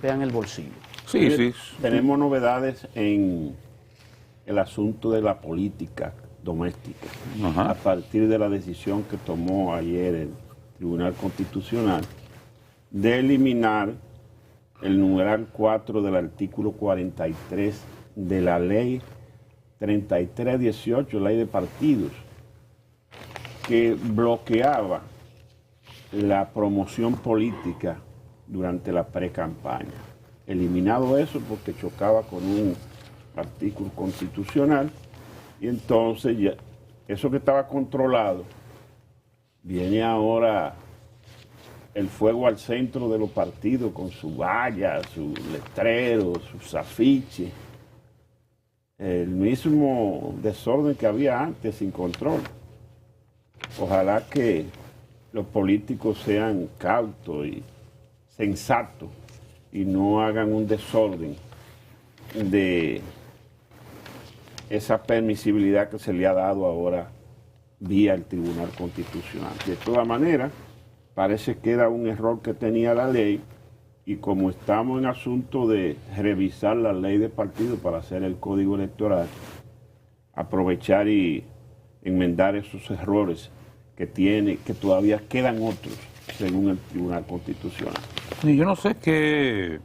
en el bolsillo. Sí, sí. Tenemos novedades en el asunto de la política doméstica. Ajá. A partir de la decisión que tomó ayer el Tribunal Constitucional de eliminar el numeral 4 del artículo 43 de la ley 3318, ley de partidos, que bloqueaba la promoción política durante la pre-campaña. Eliminado eso porque chocaba con un artículo constitucional y entonces ya eso que estaba controlado viene ahora el fuego al centro de los partidos con su valla, sus letreros, sus afiches, el mismo desorden que había antes sin control. Ojalá que los políticos sean cautos y sensatos y no hagan un desorden de esa permisibilidad que se le ha dado ahora vía el Tribunal Constitucional. De todas maneras, parece que era un error que tenía la ley y como estamos en asunto de revisar la ley de partidos para hacer el código electoral, aprovechar y enmendar esos errores que tiene, que todavía quedan otros, según el Tribunal Constitucional. Y yo no sé qué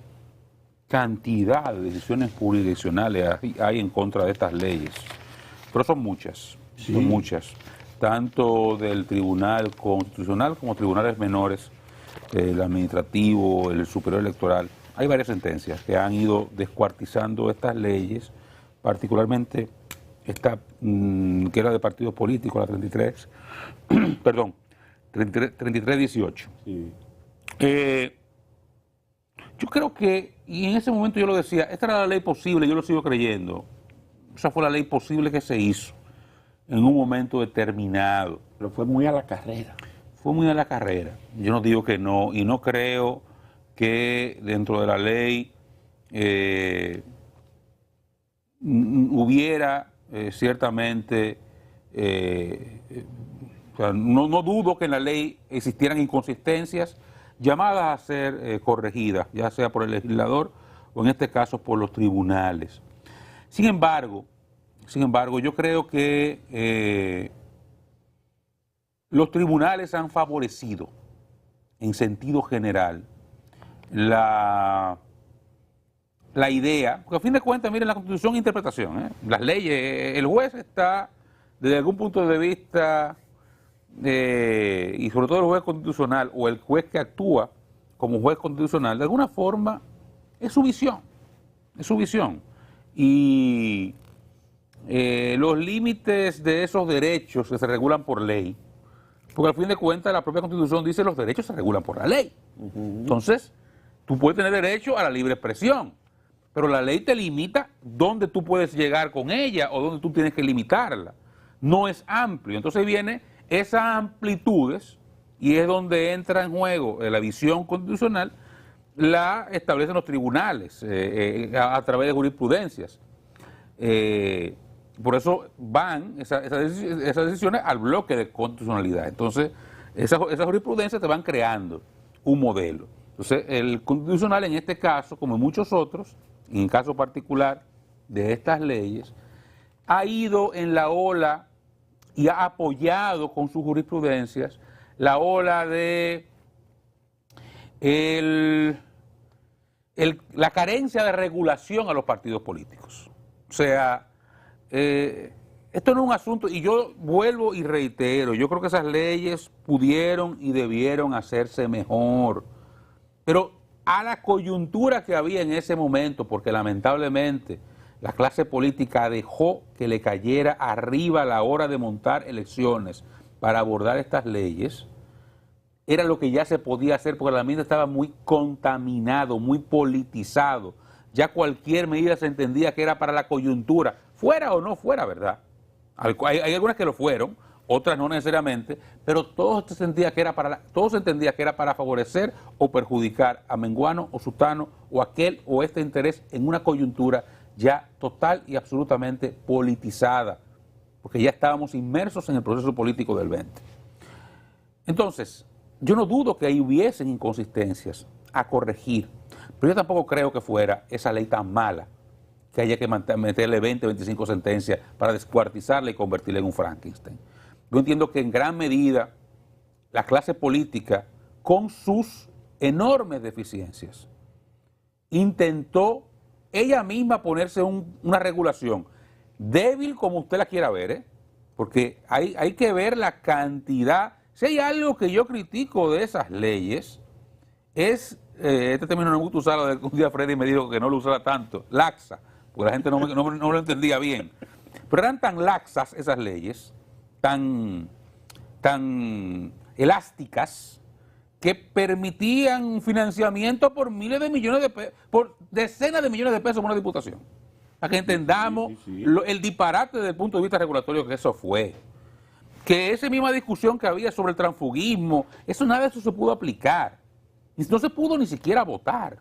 cantidad de decisiones jurisdiccionales hay en contra de estas leyes, pero son muchas, Sí. son muchas, tanto del Tribunal Constitucional como tribunales menores, el administrativo, el superior electoral. Hay varias sentencias que han ido descuartizando estas leyes, particularmente esta que era de partidos políticos, la 33, perdón, 3318. Sí. Yo creo que, y en ese momento yo lo decía, esta era la ley posible, yo lo sigo creyendo. Esa fue la ley posible que se hizo en un momento determinado. Pero fue muy a la carrera. Fue muy a la carrera. Yo no digo que no, y no creo que dentro de la ley hubiera ciertamente, o sea, no dudo que en la ley existieran inconsistencias llamadas a ser corregidas, ya sea por el legislador o en este caso por los tribunales. Sin embargo, yo creo que los tribunales han favorecido, en sentido general, la idea, porque a fin de cuentas, miren, la Constitución es interpretación, las leyes, el juez está, desde algún punto de vista, y sobre todo el juez constitucional o el juez que actúa como juez constitucional, de alguna forma es su visión, y los límites de esos derechos que se regulan por ley, porque al fin de cuentas la propia Constitución dice que los derechos se regulan por la ley. Entonces, tú puedes tener derecho a la libre expresión, pero la ley te limita dónde tú puedes llegar con ella o dónde tú tienes que limitarla. No es amplio. Entonces viene esas amplitudes y es donde entra en juego la visión constitucional, la establecen los tribunales a través de jurisprudencias. Por eso van esas decisiones al bloque de constitucionalidad. Entonces, esas jurisprudencias te van creando un modelo. Entonces, el constitucional en este caso, como en muchos otros, en el caso particular de estas leyes, ha ido en la ola y ha apoyado con sus jurisprudencias la ola de la carencia de regulación a los partidos políticos. O sea, esto no es un asunto, y yo vuelvo y reitero, yo creo que esas leyes pudieron y debieron hacerse mejor, pero a la coyuntura que había en ese momento, porque lamentablemente la clase política dejó que le cayera arriba a la hora de montar elecciones para abordar estas leyes, era lo que ya se podía hacer, porque el ambiente estaba muy contaminado, muy politizado. Ya cualquier medida se entendía que era para la coyuntura, fuera o no fuera, ¿verdad? Hay algunas que lo fueron, otras no necesariamente, pero todo se entendía que era para favorecer o perjudicar a menguano o sutano o aquel o este interés en una coyuntura ya total y absolutamente politizada, porque ya estábamos inmersos en el proceso político del 20. Entonces, yo no dudo que ahí hubiesen inconsistencias a corregir. Pero yo tampoco creo que fuera esa ley tan mala que haya que meterle 20, 25 sentencias para descuartizarla y convertirla en un Frankenstein. Yo entiendo que en gran medida la clase política, con sus enormes deficiencias, intentó ella misma ponerse una regulación débil como usted la quiera ver, porque hay que ver la cantidad. Si hay algo que yo critico de esas leyes, es, este término no me gusta usarlo, un día Freddy me dijo que no lo usara tanto, laxa, porque la gente no lo entendía bien. Pero eran tan laxas esas leyes, tan elásticas, que permitían financiamiento por miles de millones de pesos, por decenas de millones de pesos por una diputación. Para que entendamos el disparate desde el punto de vista regulatorio que eso fue. Que esa misma discusión que había sobre el transfugismo, nada de eso se pudo aplicar. No se pudo ni siquiera votar,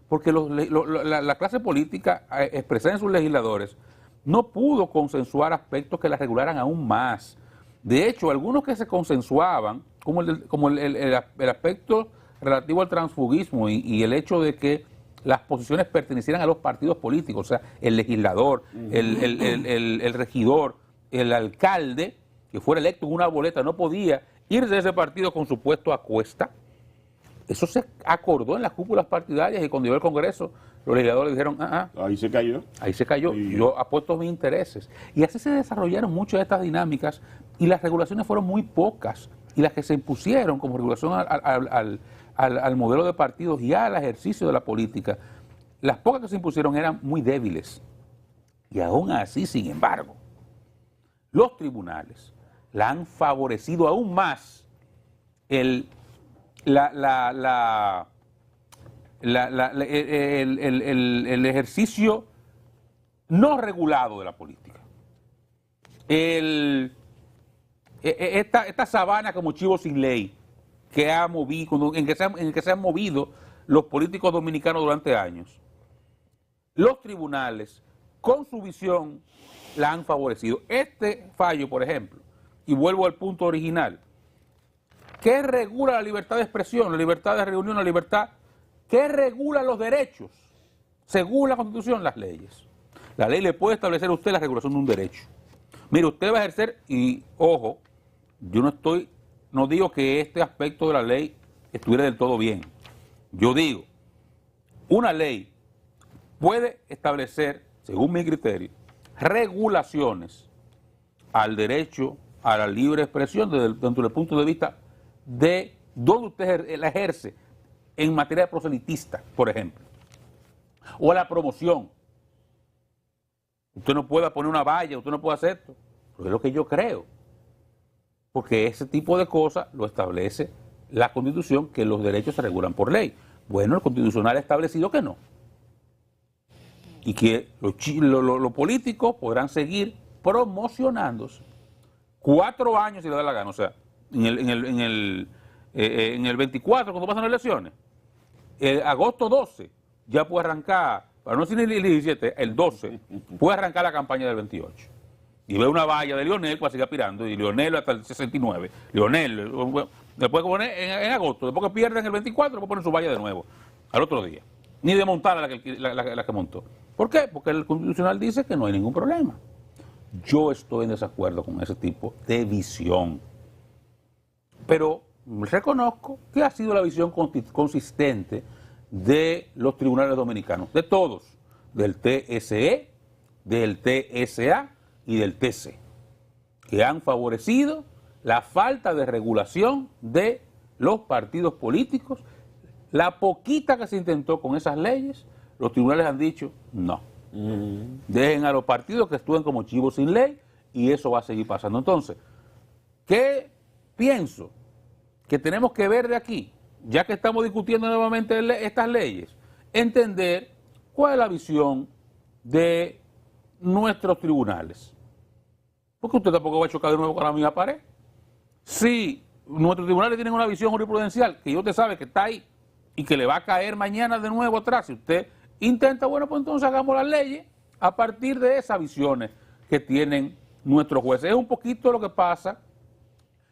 porque la clase política expresada en sus legisladores no pudo consensuar aspectos que la regularan aún más. De hecho, algunos que se consensuaban, como el aspecto relativo al transfugismo y el hecho de que las posiciones pertenecieran a los partidos políticos, o sea, el legislador, el regidor, el alcalde, que fuera electo en una boleta, no podía irse de ese partido con su puesto a cuesta. Eso se acordó en las cúpulas partidarias y cuando llegó el Congreso, los legisladores dijeron, ahí se cayó. Ahí se cayó, sí. Yo apuesto mis intereses. Y así se desarrollaron muchas de estas dinámicas y las regulaciones fueron muy pocas. Y las que se impusieron como regulación al modelo de partidos y al ejercicio de la política, las pocas que se impusieron eran muy débiles. Y aún así, sin embargo, los tribunales la han favorecido aún más el ejercicio no regulado de la política. Esta sabana como chivo sin ley que ha movido, en que se han movido los políticos dominicanos durante años. Los tribunales, con su visión, la han favorecido. Este fallo, por ejemplo, y vuelvo al punto original, ¿qué regula la libertad de expresión, la libertad de reunión, la libertad? ¿Qué regula los derechos? Según la Constitución, las leyes. La ley le puede establecer a usted la regulación de un derecho. Mire, usted va a ejercer, y ojo, yo no digo que este aspecto de la ley estuviera del todo bien. Yo digo, una ley puede establecer, según mi criterio, regulaciones al derecho a la libre expresión desde el punto de vista de donde usted la ejerce en materia de proselitista, por ejemplo, o a la promoción. Usted no puede poner una valla, usted no puede hacer esto, pero es lo que yo creo, porque ese tipo de cosas lo establece la Constitución, que los derechos se regulan por ley. Bueno, el Constitucional ha establecido que no, y que los políticos podrán seguir promocionándose 4 años si le da la gana, o sea, en el 24, cuando pasan las elecciones, agosto 12, ya puede arrancar, para no decir el 17, el 12, puede arrancar la campaña del 28. Y ve una valla de Leonel para seguir aspirando, y Leonel hasta el 69. Leonel, después que pone en agosto, después que pierden el 24, después ponen su valla de nuevo, al otro día. Ni de montar a la que montó. ¿Por qué? Porque el Constitucional dice que no hay ningún problema. Yo estoy en desacuerdo con ese tipo de visión. Pero reconozco que ha sido la visión consistente de los tribunales dominicanos, de todos, del TSE, del TSA y del TC, que han favorecido la falta de regulación de los partidos políticos. La poquita que se intentó con esas leyes, los tribunales han dicho no. Dejen a los partidos que actúen como chivos sin ley y eso va a seguir pasando. Entonces, ¿qué pienso? Que tenemos que ver de aquí, ya que estamos discutiendo nuevamente estas leyes, entender cuál es la visión de nuestros tribunales. Porque usted tampoco va a chocar de nuevo con la misma pared. Si nuestros tribunales tienen una visión jurisprudencial, que usted sabe que está ahí, y que le va a caer mañana de nuevo atrás, si usted intenta, bueno, pues entonces hagamos las leyes a partir de esas visiones que tienen nuestros jueces. Es un poquito lo que pasa,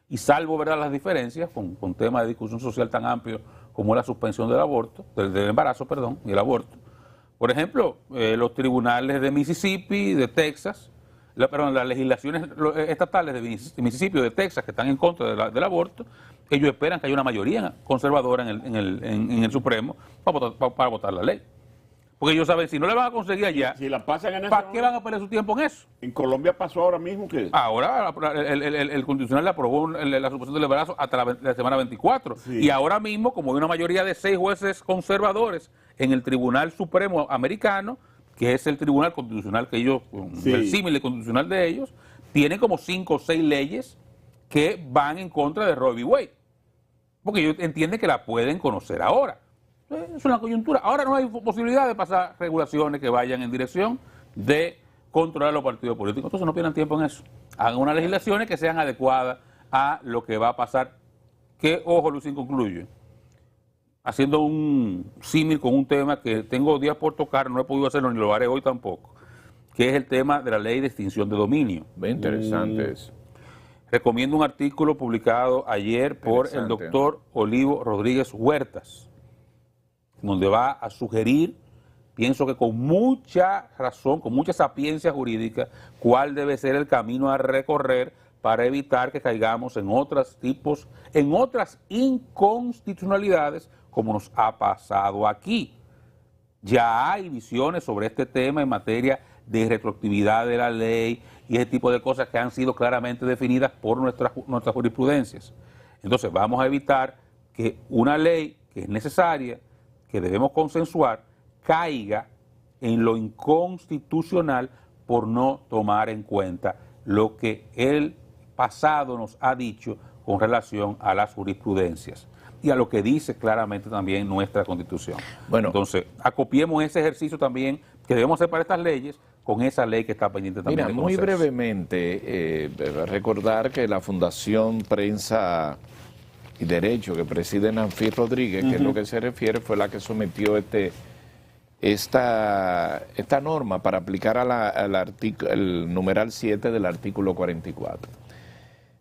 y salvo, ¿verdad?, las diferencias con temas de discusión social tan amplios como la suspensión del aborto, del embarazo, perdón, y el aborto. Por ejemplo, los tribunales de Mississippi, de Texas, las legislaciones estatales de Mississippi o de Texas que están en contra del aborto, ellos esperan que haya una mayoría conservadora en el Supremo para votar la ley. Porque ellos saben, si no le van a conseguir allá, si la pasan en ¿para qué van a perder su tiempo en eso? En Colombia pasó ahora mismo que... Ahora el Constitucional le aprobó la suspensión del embarazo hasta la semana 24. Sí. Y ahora mismo, como hay una mayoría de 6 jueces conservadores en el Tribunal Supremo americano, que es el Tribunal Constitucional que ellos, sí, el símil constitucional de ellos, tienen como 5 o 6 leyes que van en contra de Roe v. Wade. Porque ellos entienden que la pueden conocer ahora. Es una coyuntura. Ahora no hay posibilidad de pasar regulaciones que vayan en dirección de controlar los partidos políticos. Entonces no pierdan tiempo en eso. Hagan unas legislaciones que sean adecuadas a lo que va a pasar. Que, ojo, Luis, concluye. Haciendo un símil con un tema que tengo días por tocar, no he podido hacerlo ni lo haré hoy tampoco, que es el tema de la ley de extinción de dominio. Muy interesante eso. Recomiendo un artículo publicado ayer por el doctor Olivo Rodríguez Huertas, donde va a sugerir, pienso que con mucha razón, con mucha sapiencia jurídica, cuál debe ser el camino a recorrer para evitar que caigamos en otras inconstitucionalidades como nos ha pasado aquí. Ya hay visiones sobre este tema en materia de retroactividad de la ley y ese tipo de cosas que han sido claramente definidas por nuestras jurisprudencias. Entonces vamos a evitar que una ley que es necesaria, que debemos consensuar, caiga en lo inconstitucional por no tomar en cuenta lo que el pasado nos ha dicho con relación a las jurisprudencias y a lo que dice claramente también nuestra Constitución. Bueno, entonces, acopiemos ese ejercicio también que debemos hacer para estas leyes con esa ley que está pendiente también de muy conocerse. brevemente, recordar que la Fundación Prensa y Derecho que preside Nancy Rodríguez, que es lo que se refiere, fue la que sometió esta norma para aplicar el numeral 7 del artículo 44.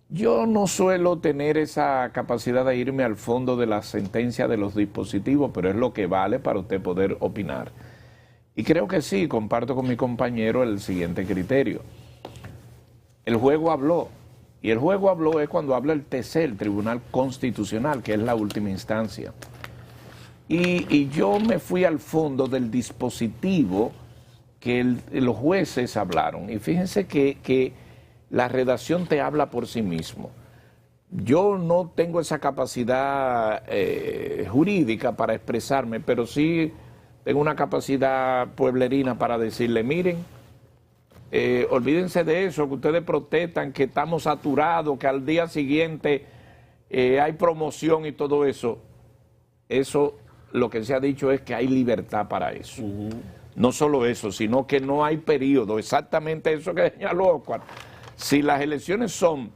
Yo no suelo tener esa capacidad de irme al fondo de la sentencia de los dispositivos, pero es lo que vale para usted poder opinar. Y creo que sí, comparto con mi compañero el siguiente criterio. El juego habló. Y el juego habló es cuando habla el TC, el Tribunal Constitucional, que es la última instancia. Y yo me fui al fondo del dispositivo que los jueces hablaron. Y fíjense que la redacción te habla por sí mismo. Yo no tengo esa capacidad jurídica para expresarme, pero sí tengo una capacidad pueblerina para decirle, miren, olvídense de eso, que ustedes protestan, que estamos saturados, que al día siguiente hay promoción y todo eso. Eso, lo que se ha dicho es que hay libertad para eso. No solo eso, sino que no hay periodo. Exactamente eso que señaló Oscar. Si las elecciones son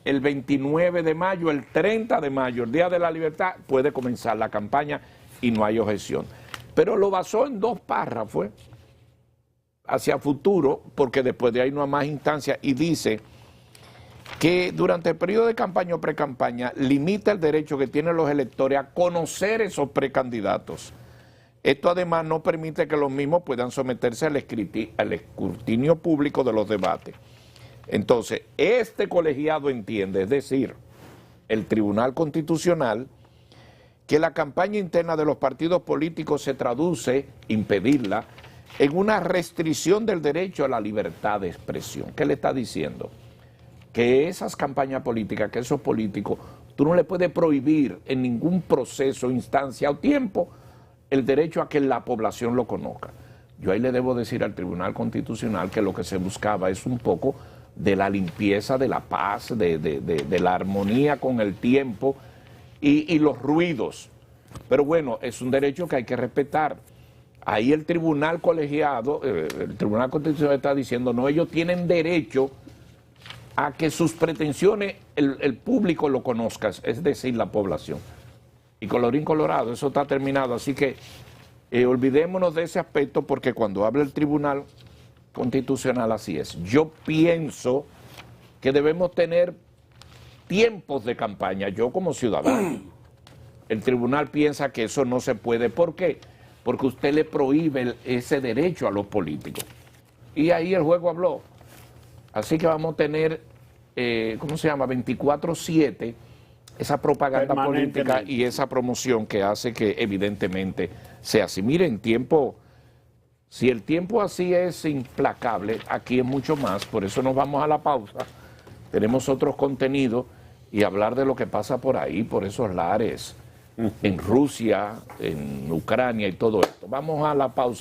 el 29 de mayo, el 30 de mayo, el Día de la Libertad, puede comenzar la campaña y no hay objeción. Pero lo basó en 2 párrafos, hacia futuro, porque después de ahí no hay más instancias, y dice que durante el periodo de campaña o precampaña limita el derecho que tienen los electores a conocer esos precandidatos. Esto además no permite que los mismos puedan someterse al escrutinio público de los debates. Entonces, este colegiado entiende, es decir, el Tribunal Constitucional, que la campaña interna de los partidos políticos se traduce, impedirla, en una restricción del derecho a la libertad de expresión. ¿Qué le está diciendo? Que esas campañas políticas, que esos políticos, tú no le puedes prohibir en ningún proceso, instancia o tiempo el derecho a que la población lo conozca. Yo ahí le debo decir al Tribunal Constitucional que lo que se buscaba es un poco de la limpieza, de la paz, de la armonía con el tiempo y los ruidos. Pero bueno, es un derecho que hay que respetar. Ahí el tribunal colegiado, el Tribunal Constitucional está diciendo, no, ellos tienen derecho a que sus pretensiones el público lo conozca, es decir, la población. Y colorín colorado, eso está terminado. Así que olvidémonos de ese aspecto, porque cuando habla el Tribunal Constitucional así es. Yo pienso que debemos tener tiempos de campaña, yo como ciudadano. El tribunal piensa que eso no se puede. ¿Por qué? Porque usted le prohíbe ese derecho a los políticos. Y ahí el juego habló. Así que vamos a tener, ¿cómo se llama? 24/7, esa propaganda política y esa promoción que hace que evidentemente sea así. Miren, si el tiempo así es implacable, aquí es mucho más. Por eso nos vamos a la pausa. Tenemos otros contenidos y hablar de lo que pasa por ahí, por esos lares, en Rusia, en Ucrania y todo esto. Vamos a la pausa.